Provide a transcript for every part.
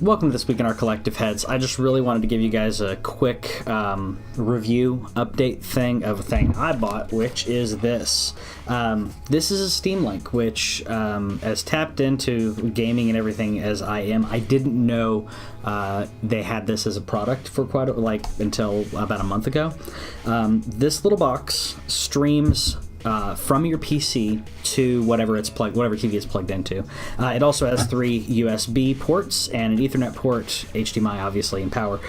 welcome to This Week in Our Collective Heads. I just really wanted to give you guys a quick review update thing of a thing I bought, which is this. This is a Steam Link, which as tapped into gaming and everything as I am, I didn't know they had this as a product for until about a month ago. This little box streams from your PC to whatever TV it's plugged into. It also has 3 USB ports and an Ethernet port, HDMI obviously, and power.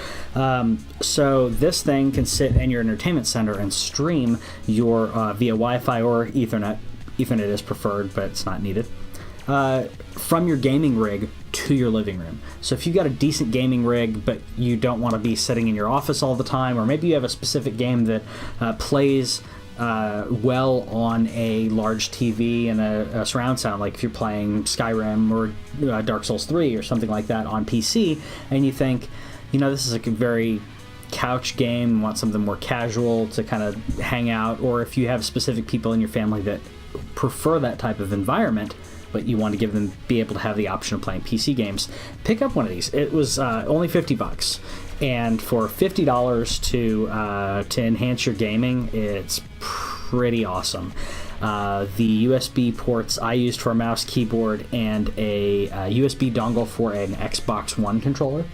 So this thing can sit in your entertainment center and stream your via Wi-Fi or Ethernet. Ethernet is preferred, but it's not needed. From your gaming rig to your living room. So if you've got a decent gaming rig, but you don't want to be sitting in your office all the time, or maybe you have a specific game that plays well on a large TV and a surround sound, like if you're playing Skyrim or Dark Souls 3 or something like that on PC, and you think, this is a very couch game, want something more casual to kind of hang out, or if you have specific people in your family that prefer that type of environment, but you want to be able to have the option of playing PC games, pick up one of these. It was only $50. And for $50 to enhance your gaming, it's pretty awesome. The USB ports I used for a mouse, keyboard, and a USB dongle for an Xbox One controller.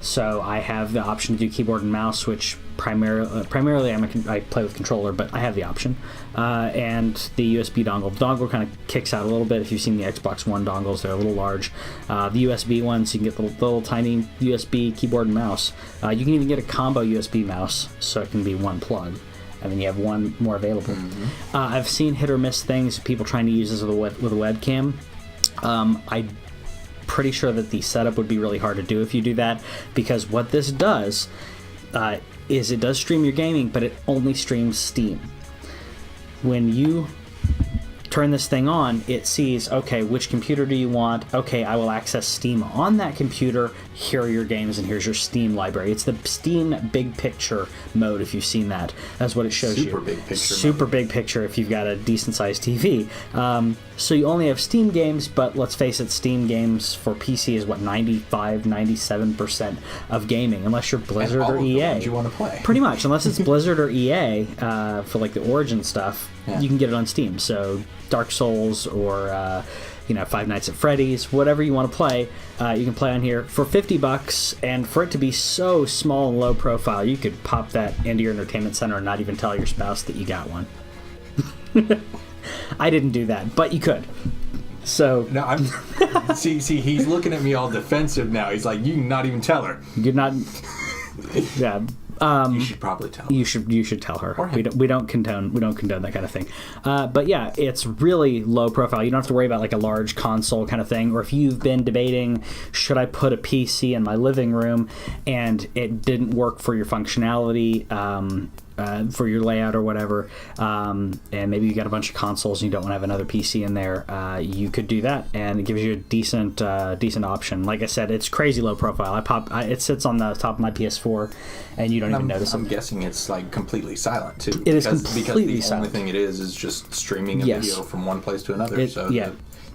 So I have the option to do keyboard and mouse, which primarily I play with controller, but I have the option. And the USB dongle. The dongle kind of kicks out a little bit. If you've seen the Xbox One dongles, they're a little large. The USB ones, you can get the little tiny USB keyboard and mouse. You can even get a combo USB mouse, so it can be one plug. And then you have one more available. Mm-hmm. I've seen hit or miss things, people trying to use this with a webcam. I'm pretty sure that the setup would be really hard to do if you do that, because what this does is it does stream your gaming, but it only streams Steam. When you turn this thing on, it sees, okay, which computer do you want? Okay, I will access Steam on that computer. Here are your games, and here's your Steam library. It's the Steam Big Picture mode, if you've seen that. That's what it shows you. Super big picture if you've got a decent-sized TV. So you only have Steam games, but let's face it, Steam games for PC is, 95-97% of gaming, unless you're Blizzard or EA. The ones you want to play. Pretty much. Unless it's Blizzard or EA for the Origin stuff, you can get it on Steam. So Dark Souls or Five Nights at Freddy's, whatever you want to play, you can play on here for $50. And for it to be so small and low profile, you could pop that into your entertainment center and not even tell your spouse that you got one. I didn't do that, but you could. So no, I'm see he's looking at me all defensive now. He's like, you can not even tell her. You're not. Yeah. You should probably tell her. You should tell her. We don't condone that kind of thing. But yeah, it's really low profile. You don't have to worry about like a large console kind of thing. Or if you've been debating, should I put a PC in my living room, and it didn't work for your functionality, for your layout or whatever, and maybe you got a bunch of consoles and you don't want to have another PC in there, you could do that, and it gives you a decent option. Like I said, it's crazy low profile. It sits on the top of my PS4, and you don't even notice it. I'm guessing it's like completely silent too. It is completely silent. The only thing it is just streaming a video from one place to another.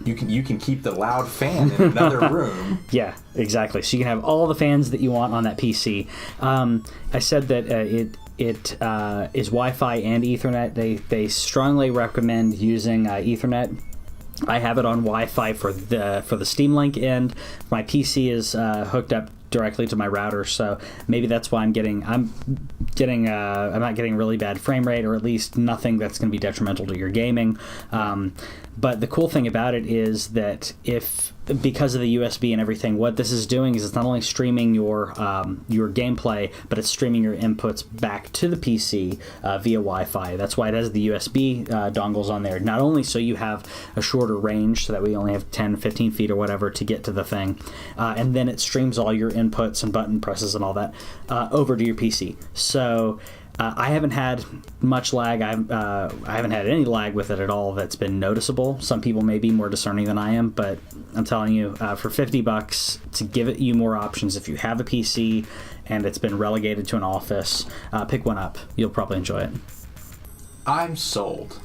You can keep the loud fan in another room. Yeah, exactly. So you can have all the fans that you want on that PC. I said that it is Wi-Fi and Ethernet. They strongly recommend using Ethernet. I have it on Wi-Fi for the Steam Link end. My PC is hooked up directly to my router, so maybe that's why I'm not getting really bad frame rate, or at least nothing that's going to be detrimental to your gaming. But the cool thing about it is that because of the USB and everything, what this is doing is it's not only streaming your gameplay, but it's streaming your inputs back to the PC via Wi-Fi. That's why it has the USB dongles on there. Not only so you have a shorter range, so that we only have 10, 15 feet or whatever to get to the thing, and then it streams all your inputs and button presses and all that over to your PC. So I haven't had much lag. I haven't had any lag with it at all that's been noticeable. Some people may be more discerning than I am, but I'm telling you, for $50, to give you more options, if you have a PC and it's been relegated to an office, pick one up. You'll probably enjoy it. I'm sold.